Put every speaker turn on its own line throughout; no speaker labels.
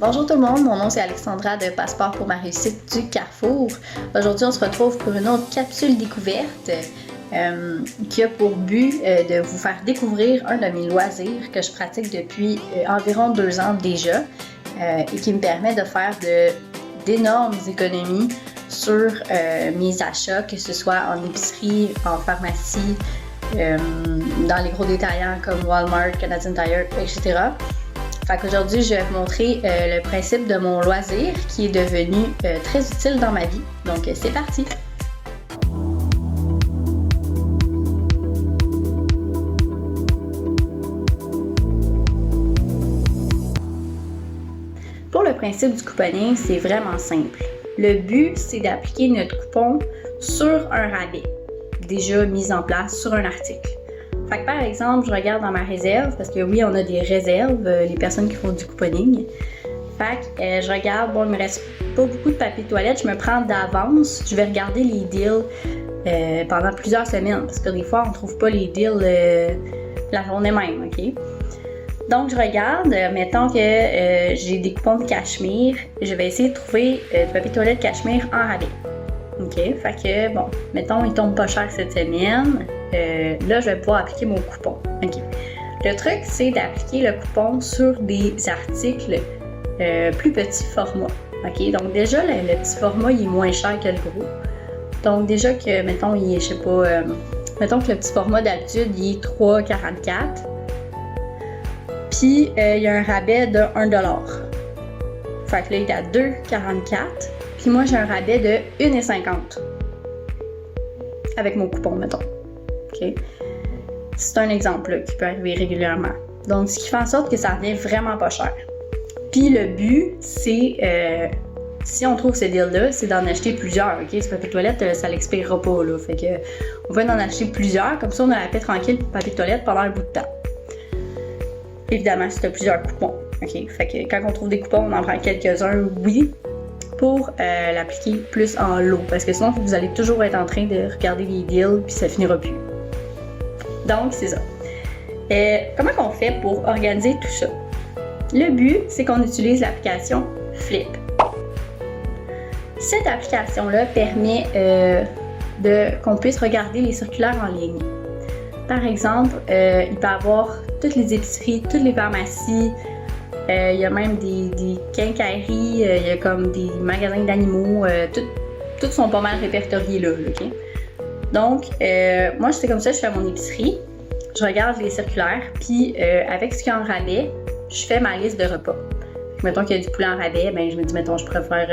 Bonjour tout le monde, mon nom c'est Alexandra de Passeport pour ma réussite du Carrefour. Aujourd'hui, on se retrouve pour une autre capsule découverte qui a pour but de vous faire découvrir un de mes loisirs que je pratique depuis environ 2 ans déjà et qui me permet de faire d'énormes économies sur mes achats, que ce soit en épicerie, en pharmacie, dans les gros détaillants comme Walmart, Canadian Tire, etc. Fait qu'aujourd'hui, je vais vous montrer le principe de mon loisir qui est devenu très utile dans ma vie. Donc, c'est parti! Pour le principe du couponing, c'est vraiment simple. Le but, c'est d'appliquer notre coupon sur un rabais déjà mis en place sur un article. Fait que par exemple, je regarde dans ma réserve, parce que oui, on a des réserves, les personnes qui font du couponing. Fait que je regarde, bon, il me reste pas beaucoup de papier de toilette, je me prends d'avance, je vais regarder les deals pendant plusieurs semaines, parce que des fois, on trouve pas les deals la journée même, ok? Donc, je regarde, mettons que j'ai des coupons de cachemire, je vais essayer de trouver du papier de toilette cachemire en rabais. OK, fait que, bon, mettons, il tombe pas cher cette semaine. Là, je vais pouvoir appliquer mon coupon. OK. Le truc, c'est d'appliquer le coupon sur des articles plus petit format. OK, donc déjà, le petit format, il est moins cher que le gros. Donc, déjà que, mettons, il est, je sais pas, mettons que le petit format d'habitude, il est 3,44. Puis, il y a un rabais de 1$. Fait que là, il est à 2,44$. Puis moi, j'ai un rabais de 1,50$ avec mon coupon, mettons. OK? C'est un exemple là, qui peut arriver régulièrement. Donc, ce qui fait en sorte que ça revient vraiment pas cher. Puis le but, c'est, si on trouve ce deal-là, c'est d'en acheter plusieurs. OK? Ce papier de toilette, ça l'expirera pas. Là. Fait que, on va en acheter plusieurs. Comme ça, on a la paix tranquille pour le papier de toilette pendant un bout de temps. Évidemment, si tu as plusieurs coupons. OK? Fait que quand on trouve des coupons, on en prend quelques-uns, oui, pour l'appliquer plus en lot. Parce que sinon, vous allez toujours être en train de regarder les deals puis ça finira plus. Donc, c'est ça. Comment on fait pour organiser tout ça? Le but, c'est qu'on utilise l'application Flip. Cette application-là permet qu'on puisse regarder les circulaires en ligne. Par exemple, il peut y avoir toutes les épiceries, toutes les pharmacies, il y a même des quincailleries, il y a comme des magasins d'animaux, toutes sont pas mal répertoriés là, ok? Donc, moi, c'est comme ça, je fais mon épicerie, je regarde les circulaires, puis avec ce qu'il y a en rabais, je fais ma liste de repas. Mettons qu'il y a du poulet en rabais, ben je me dis, mettons, je pourrais faire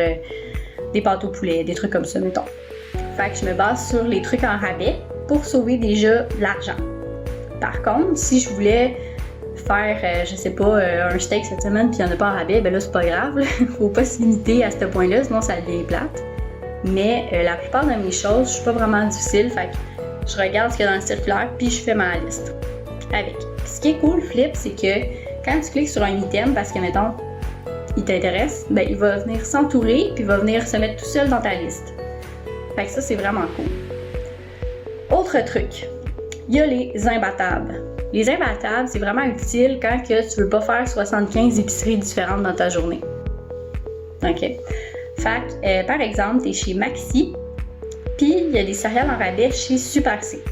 des pâtes au poulet, des trucs comme ça, mettons. Fait que je me base sur les trucs en rabais pour sauver déjà de l'argent. Par contre, si je voulais faire, je sais pas, un steak cette semaine puis il n'y en a pas en rabais, ben là c'est pas grave, faut pas se limiter à ce point-là, sinon ça devient plate. Mais la plupart de mes choses, je suis pas vraiment difficile, fait que je regarde ce qu'il y a dans le circulaire puis je fais ma liste avec. Puis ce qui est cool, Flip, c'est que quand tu cliques sur un item, parce que mettons, il t'intéresse, ben il va venir s'entourer puis il va venir se mettre tout seul dans ta liste. Fait que ça, c'est vraiment cool. Autre truc, il y a les imbattables. Les imbattables, c'est vraiment utile quand que tu veux pas faire 75 épiceries différentes dans ta journée. OK? Fait que, par exemple, tu es chez Maxi, puis il y a des céréales en rabais chez Super C.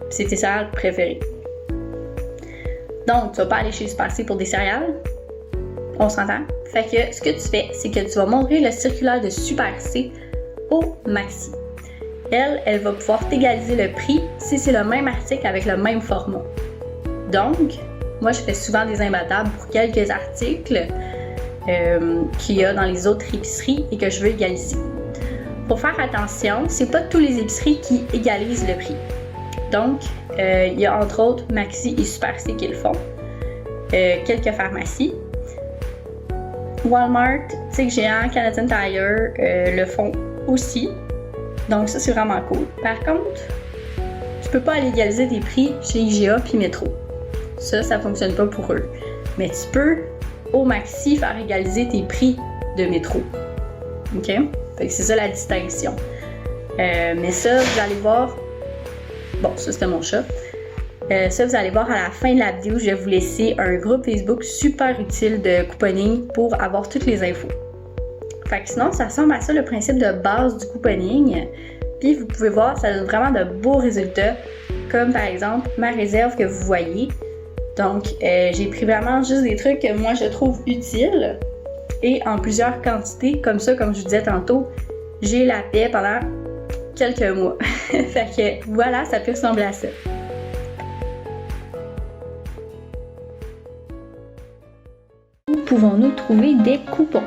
C'est tes céréales préférées. Donc, tu vas pas aller chez Super C pour des céréales. On s'entend? Fait que ce que tu fais, c'est que tu vas montrer le circulaire de Super C au Maxi. Elle va pouvoir t'égaliser le prix si c'est le même article avec le même format. Donc, moi, je fais souvent des imbattables pour quelques articles qu'il y a dans les autres épiceries et que je veux égaliser. Faut faire attention, c'est pas tous les épiceries qui égalisent le prix. Donc, il y a entre autres Maxi et Super C qui le font. Quelques pharmacies. Walmart, Tic Géant, Canadian Tire le font aussi. Donc, ça, c'est vraiment cool. Par contre, tu peux pas aller égaliser tes prix chez IGA puis Metro. Ça fonctionne pas pour eux. Mais tu peux, au Maxi, faire égaliser tes prix de Metro. OK? Fait que c'est ça la distinction. Mais ça, vous allez voir... Bon, ça, c'était mon chat. Ça, vous allez voir à la fin de la vidéo, je vais vous laisser un groupe Facebook super utile de couponing pour avoir toutes les infos. Fait que sinon, ça ressemble à ça le principe de base du couponing. Puis vous pouvez voir, ça donne vraiment de beaux résultats, comme par exemple ma réserve que vous voyez. Donc, j'ai pris vraiment juste des trucs que moi je trouve utiles et en plusieurs quantités. Comme ça, comme je vous disais tantôt, j'ai la paix pendant quelques mois. Fait que voilà, ça peut ressembler à ça. Où pouvons-nous trouver des coupons?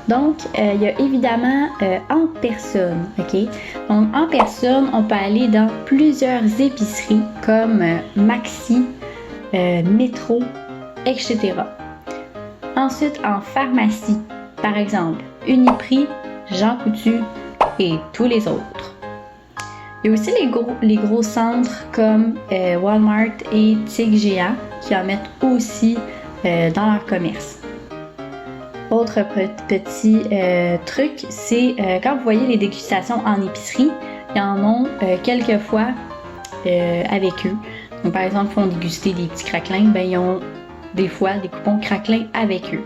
Donc, il y a évidemment en personne, ok? Donc, en personne, on peut aller dans plusieurs épiceries comme Maxi, Métro, etc. Ensuite, en pharmacie, par exemple, Uniprix, Jean Coutu et tous les autres. Il y a aussi les gros centres comme Walmart et TIG-GA qui en mettent aussi dans leur commerce. Autre petit truc, c'est quand vous voyez les dégustations en épicerie, ils en ont quelquefois avec eux. Donc, par exemple, ils font déguster des petits craquelins, ben ils ont des fois des coupons craquelins avec eux.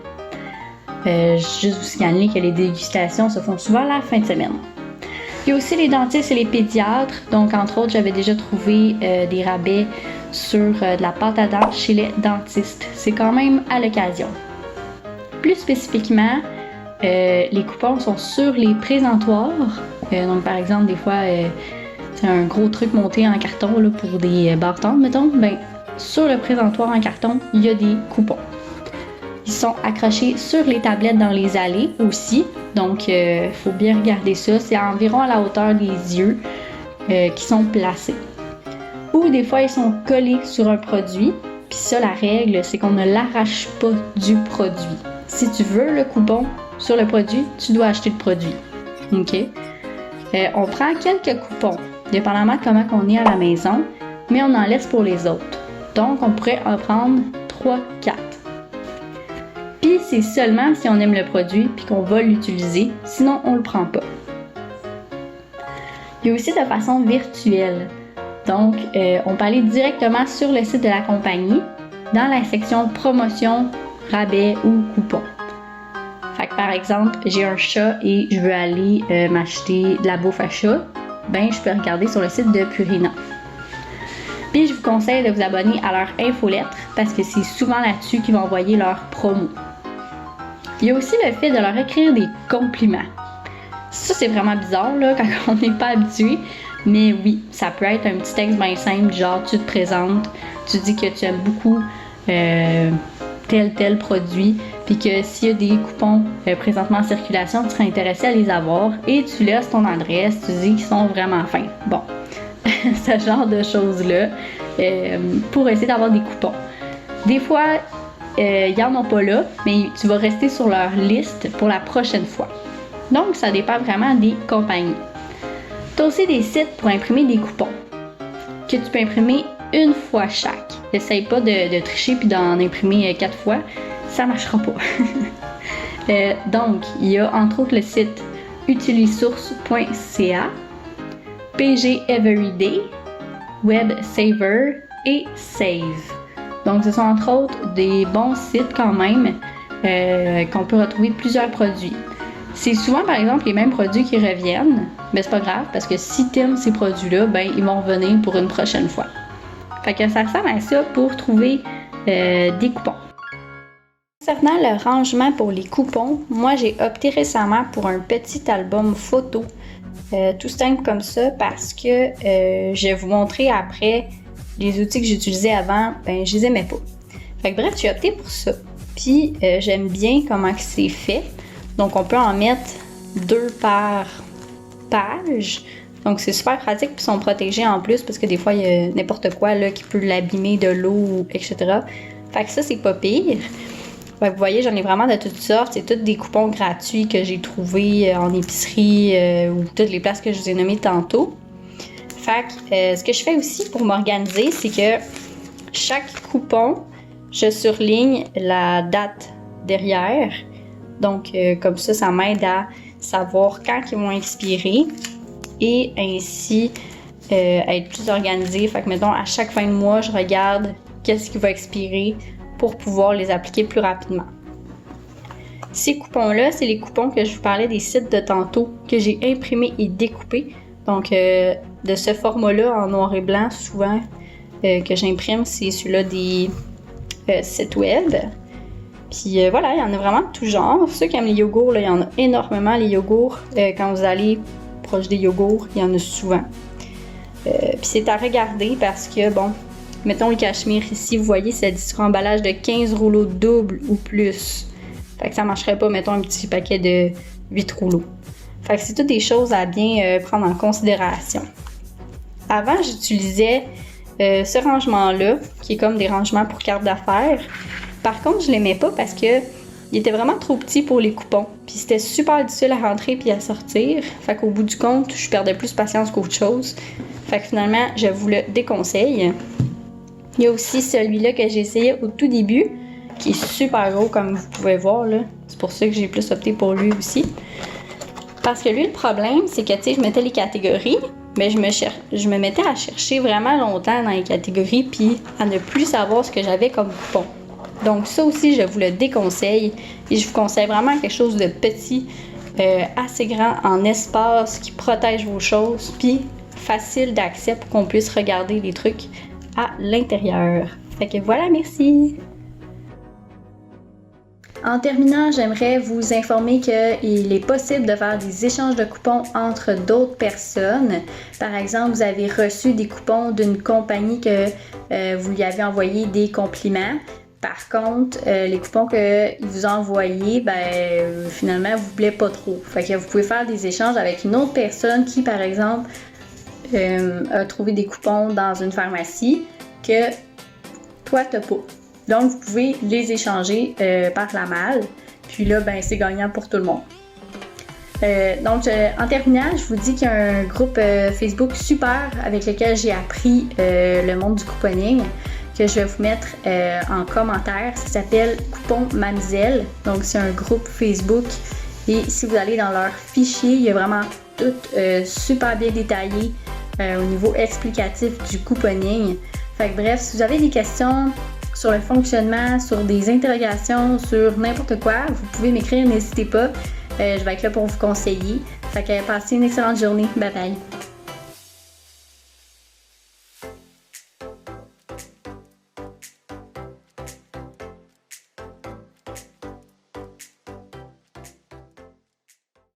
Juste vous signaler que les dégustations se font souvent la fin de semaine. Il y a aussi les dentistes et les pédiatres. Donc, entre autres, j'avais déjà trouvé des rabais sur de la pâte à dents chez les dentistes. C'est quand même à l'occasion. Plus spécifiquement, les coupons sont sur les présentoirs. Donc, par exemple, des fois, c'est un gros truc monté en carton là, pour des bâtons, mettons. Ben, sur le présentoir en carton, il y a des coupons. Ils sont accrochés sur les tablettes dans les allées aussi. Donc, il faut bien regarder ça. C'est environ à la hauteur des yeux qui sont placés. Ou des fois, ils sont collés sur un produit. Puis ça, la règle, c'est qu'on ne l'arrache pas du produit. Si tu veux le coupon sur le produit, tu dois acheter le produit. OK? On prend quelques coupons, dépendamment de comment on est à la maison, mais on en laisse pour les autres. Donc, on pourrait en prendre 3-4. Puis, c'est seulement si on aime le produit puis qu'on va l'utiliser, sinon on le prend pas. Il y a aussi de façon virtuelle. Donc, on peut aller directement sur le site de la compagnie, dans la section promotion, rabais ou coupons. Fait que par exemple, j'ai un chat et je veux aller m'acheter de la bouffe à chat, ben je peux regarder sur le site de Purina. Puis je vous conseille de vous abonner à leur infolettre parce que c'est souvent là-dessus qu'ils vont envoyer leurs promos. Il y a aussi le fait de leur écrire des compliments. Ça, c'est vraiment bizarre là, quand on n'est pas habitué. Mais oui, ça peut être un petit texte bien simple, genre tu te présentes, tu dis que tu aimes beaucoup tel produit, puis que s'il y a des coupons présentement en circulation, tu serais intéressé à les avoir, et tu laisses ton adresse, tu dis qu'ils sont vraiment fins. Bon, ce genre de choses-là, pour essayer d'avoir des coupons. Des fois, ils n'en ont pas là, mais tu vas rester sur leur liste pour la prochaine fois. Donc, ça dépend vraiment des compagnies. Tu as aussi des sites pour imprimer des coupons que tu peux imprimer une fois chaque. N'essaye pas de tricher puis d'en imprimer 4 fois, ça marchera pas. Donc, il y a entre autres le site utilisource.ca, PG Everyday, WebSaver et Save. Donc, ce sont entre autres des bons sites quand même qu'on peut retrouver plusieurs produits. C'est souvent, par exemple, les mêmes produits qui reviennent, mais c'est pas grave parce que si tu aimes ces produits-là, ben ils vont revenir pour une prochaine fois. Fait que ça ressemble à ça pour trouver des coupons. Concernant le rangement pour les coupons, moi j'ai opté récemment pour un petit album photo, tout simple comme ça parce que je vais vous montrer après les outils que j'utilisais avant, ben je les aimais pas. Fait que bref, j'ai opté pour ça. Puis j'aime bien comment c'est fait. Donc, on peut en mettre 2 par page. Donc, c'est super pratique. Puis, ils sont protégés en plus parce que des fois, il y a n'importe quoi là, qui peut l'abîmer, de l'eau, etc. Fait que ça, c'est pas pire. Fait que vous voyez, j'en ai vraiment de toutes sortes. C'est tous des coupons gratuits que j'ai trouvés en épicerie ou toutes les places que je vous ai nommées tantôt. Fait que ce que je fais aussi pour m'organiser, c'est que chaque coupon, je surligne la date derrière. Donc, comme ça m'aide à savoir quand ils vont expirer et ainsi être plus organisée. Fait que, mettons, à chaque fin de mois, je regarde qu'est-ce qui va expirer pour pouvoir les appliquer plus rapidement. Ces coupons-là, c'est les coupons que je vous parlais des sites de tantôt, que j'ai imprimés et découpés. Donc, de ce format-là, en noir et blanc, souvent, que j'imprime, c'est celui-là des sites web. Puis voilà, il y en a vraiment de tout genre. Ceux qui aiment les yogourts, là, il y en a énormément, les yogourts. Quand vous allez proche des yogourts, il y en a souvent. Puis c'est à regarder parce que, bon, mettons le cachemire ici, vous voyez, ça dit sur emballage de 15 rouleaux doubles ou plus. Fait que ça marcherait pas, mettons, un petit paquet de 8 rouleaux. Fait que c'est toutes des choses à bien prendre en considération. Avant, j'utilisais ce rangement-là, qui est comme des rangements pour cartes d'affaires. Par contre, je l'aimais pas parce que il était vraiment trop petit pour les coupons. Puis c'était super difficile à rentrer puis à sortir. Fait qu'au bout du compte, je perdais plus patience qu'autre chose. Fait que finalement, je vous le déconseille. Il y a aussi celui-là que j'ai essayé au tout début, qui est super gros comme vous pouvez voir là. C'est pour ça que j'ai plus opté pour lui aussi. Parce que lui, le problème, c'est que, tu sais, je mettais les catégories, mais je me mettais à chercher vraiment longtemps dans les catégories, puis à ne plus savoir ce que j'avais comme coupon. Donc ça aussi, je vous le déconseille, et je vous conseille vraiment quelque chose de petit, assez grand en espace, qui protège vos choses, puis facile d'accès pour qu'on puisse regarder les trucs à l'intérieur. Fait que voilà, merci! En terminant, j'aimerais vous informer qu'il est possible de faire des échanges de coupons entre d'autres personnes. Par exemple, vous avez reçu des coupons d'une compagnie que vous lui avez envoyé des compliments. Par contre, les coupons qu'il vous a envoyés, finalement, vous ne plaît pas trop. Fait que vous pouvez faire des échanges avec une autre personne qui, par exemple, a trouvé des coupons dans une pharmacie que toi, tu n'as pas. Donc, vous pouvez les échanger par la malle. Puis là, c'est gagnant pour tout le monde. En terminant, je vous dis qu'il y a un groupe Facebook super avec lequel j'ai appris le monde du couponing que je vais vous mettre en commentaire. Ça s'appelle Coupon Mamzelle. Donc, c'est un groupe Facebook. Et si vous allez dans leur fichier, il y a vraiment tout super bien détaillé au niveau explicatif du couponing. Fait que bref, si vous avez des questions sur le fonctionnement, sur des interrogations, sur n'importe quoi, vous pouvez m'écrire, n'hésitez pas. Je vais être là pour vous conseiller. Fait que passez une excellente journée. Bye bye!